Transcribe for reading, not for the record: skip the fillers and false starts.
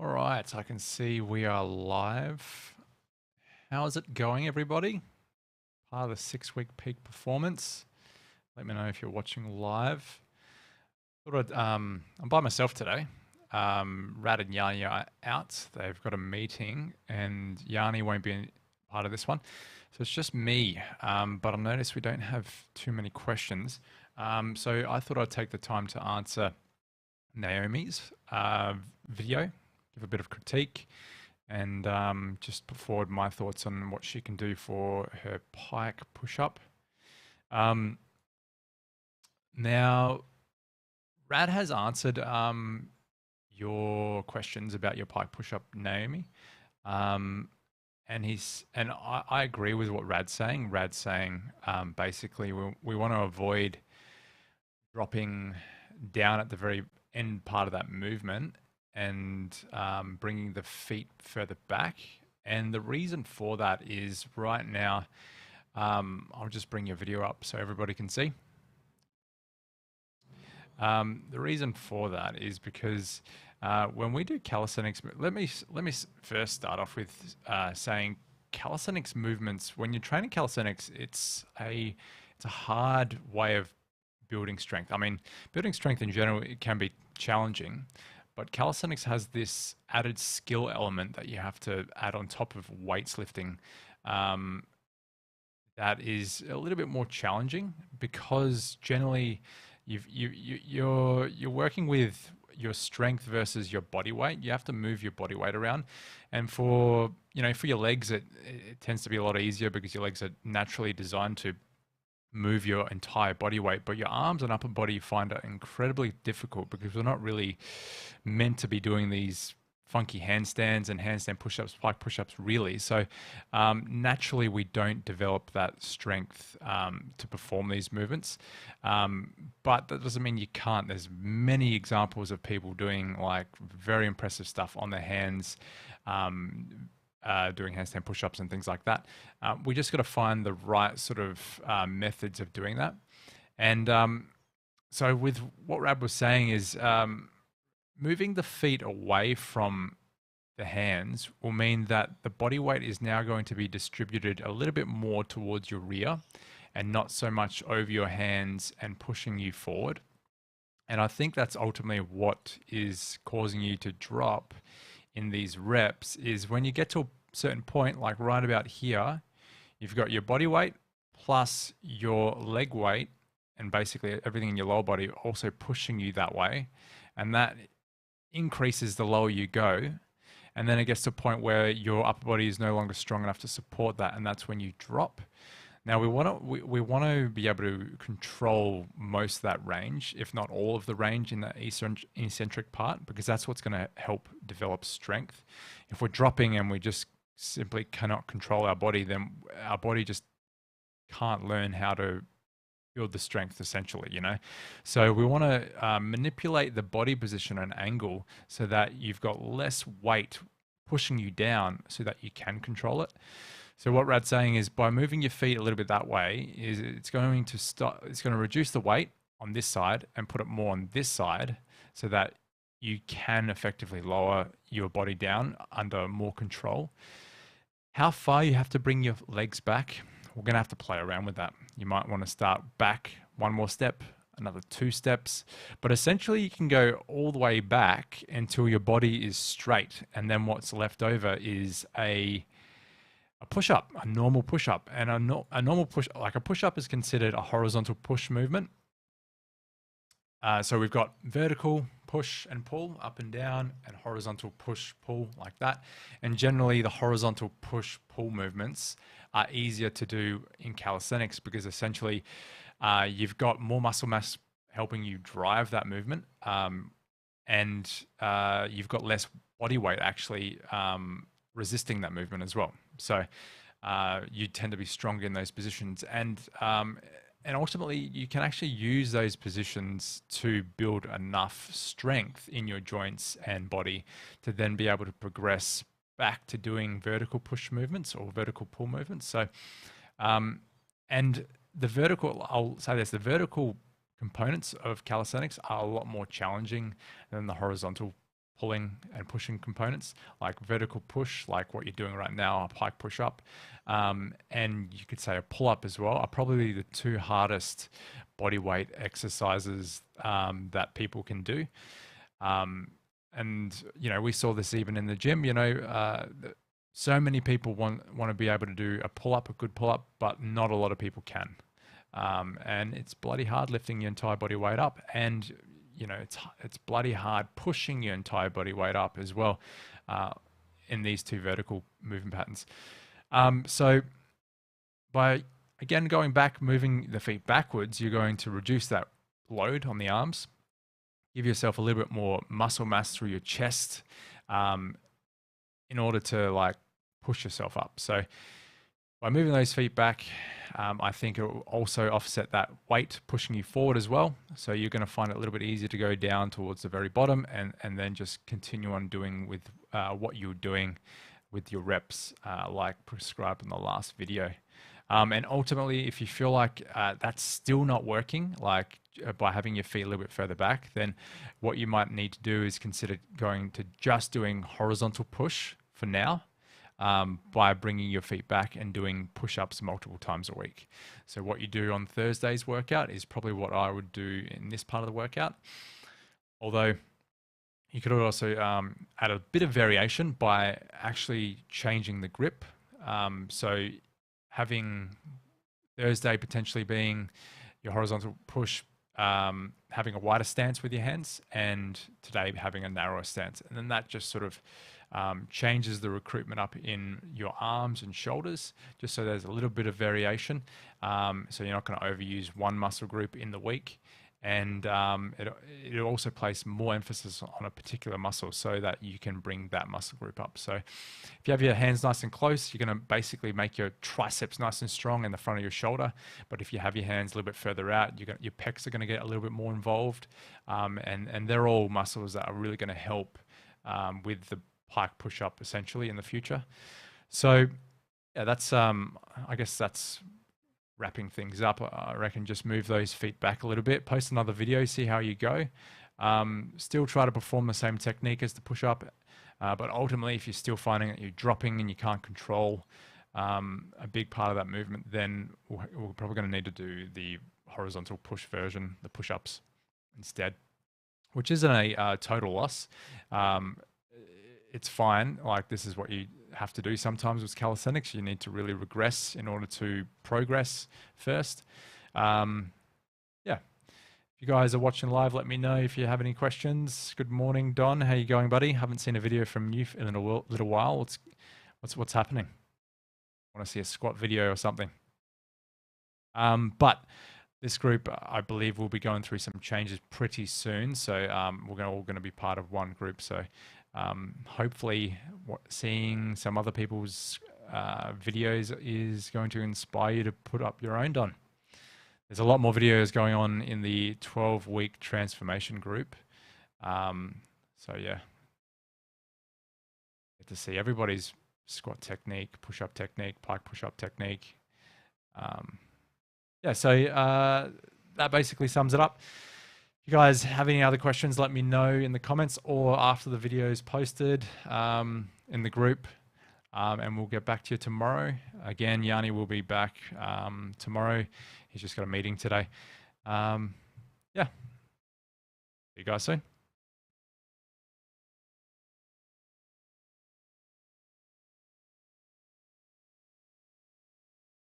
All right, I can see we are live. How is it going, everybody? Part of the 6 week peak performance. Let me know if you're watching live. I'm by myself today. Rad and Yanni are out. They've got a meeting, and Yanni won't be part of this one. So it's just me. But I noticed we don't have too many questions. So I thought I'd take the time to answer Naomi's video, give a bit of critique, and just put forward my thoughts on what she can do for her pike push-up. Now, Rad has answered your questions about your pike push-up, Naomi. I agree with what Rad's saying. Rad's saying basically we want to avoid dropping down at the very end part of that movement and bringing the feet further back. And the reason for that is right now, I'll just bring your video up so everybody can see. The reason for that is because when we do calisthenics, let me first start off with saying calisthenics movements. When you're training calisthenics, it's a hard way of building strength. I mean, building strength in general, it can be challenging, but calisthenics has this added skill element that you have to add on top of weights lifting. That is a little bit more challenging because generally you're working with your strength versus your body weight. You have to move your body weight around, and for your legs, it tends to be a lot easier because your legs are naturally designed to move your entire body weight, but your arms and upper body you find are incredibly difficult because we're not really meant to be doing these funky handstands and handstand push-ups, pike push-ups really. So naturally we don't develop that strength to perform these movements. But that doesn't mean you can't. There's many examples of people doing like very impressive stuff on their hands, doing handstand push-ups and things like that. We just got to find the right sort of methods of doing that. And so with what Rab was saying is moving the feet away from the hands will mean that the body weight is now going to be distributed a little bit more towards your rear and not so much over your hands and pushing you forward. And I think that's ultimately what is causing you to drop in these reps is when you get to a certain point, like right about here, you've got your body weight plus your leg weight and basically everything in your lower body also pushing you that way. And that increases the lower you go. And then it gets to a point where your upper body is no longer strong enough to support that. And that's when you drop. Now we want to be able to control most of that range, if not all of the range in the eccentric part, because that's what's going to help develop strength. If we're dropping and we just simply cannot control our body, then our body just can't learn how to build the strength essentially, So we want to manipulate the body position and angle so that you've got less weight pushing you down so that you can control it. So what Rad's saying is by moving your feet a little bit that way, is it's going to reduce the weight on this side and put it more on this side so that you can effectively lower your body down under more control. How far you have to bring your legs back, we're going to have to play around with that. You might want to start back one more step, another 2 steps, but essentially you can go all the way back until your body is straight. And then what's left over is a push-up, a normal push-up. And a normal push, like a push-up is considered a horizontal push movement. So we've got vertical push and pull up and down and horizontal push pull like that. And generally the horizontal push pull movements are easier to do in calisthenics because essentially you've got more muscle mass helping you drive that movement, and you've got less body weight actually resisting that movement as well. So you tend to be stronger in those positions, and ultimately you can actually use those positions to build enough strength in your joints and body to then be able to progress back to doing vertical push movements or vertical pull movements. So, and the vertical, I'll say this, the vertical components of calisthenics are a lot more challenging than the horizontal pulling and pushing components, like vertical push, like what you're doing right now, a pike push up, and you could say a pull up as well, are probably the two hardest body weight exercises that people can do. And we saw this even in the gym. So many people want to be able to do a pull up, a good pull up, but not a lot of people can. And it's bloody hard lifting your entire body weight up, and it's bloody hard pushing your entire body weight up as well in these two vertical movement patterns. So by again going back, moving the feet backwards, you're going to reduce that load on the arms, give yourself a little bit more muscle mass through your chest in order to push yourself up. So by moving those feet back, I think it will also offset that weight pushing you forward as well. So you're going to find it a little bit easier to go down towards the very bottom and then just continue on doing with what you're doing with your reps like prescribed in the last video. And ultimately, if you feel like that's still not working, by having your feet a little bit further back, then what you might need to do is consider going to just doing horizontal push for now, by bringing your feet back and doing push-ups multiple times a week. So what you do on Thursday's workout is probably what I would do in this part of the workout. Although you could also add a bit of variation by actually changing the grip. So having Thursday potentially being your horizontal push, having a wider stance with your hands, and today having a narrower stance. And then that just sort of changes the recruitment up in your arms and shoulders, just so there's a little bit of variation. So you're not going to overuse one muscle group in the week. And it also place more emphasis on a particular muscle so that you can bring that muscle group up. So if you have your hands nice and close, you're going to basically make your triceps nice and strong in the front of your shoulder. But if you have your hands a little bit further out, your pecs are going to get a little bit more involved. And they're all muscles that are really going to help with the pike push-up essentially in the future. So yeah, that's I guess that's wrapping things up. I reckon just move those feet back a little bit, post another video, see how you go. Still try to perform the same technique as the push-up, but ultimately if you're still finding that you're dropping and you can't control a big part of that movement, then we're probably going to need to do the horizontal push version, the push-ups instead, which isn't a total loss. It's fine. This is what you have to do sometimes with calisthenics. You need to really regress in order to progress first. Yeah. If you guys are watching live, let me know if you have any questions. Good morning, Don. How you going, buddy? Haven't seen a video from you in a little while. What's happening? Want to see a squat video or something? But this group, I believe, will be going through some changes pretty soon. So we're all going to be part of one group. So hopefully seeing some other people's videos is going to inspire you to put up your own, Don. There's a lot more videos going on in the 12-week transformation group. So yeah, get to see everybody's squat technique, push-up technique, pike push-up technique. Yeah, so that basically sums it up. If you guys have any other questions, let me know in the comments or after the video is posted in the group, and we'll get back to you tomorrow. Again, Yanni will be back tomorrow. He's just got a meeting today. Yeah. See you guys soon.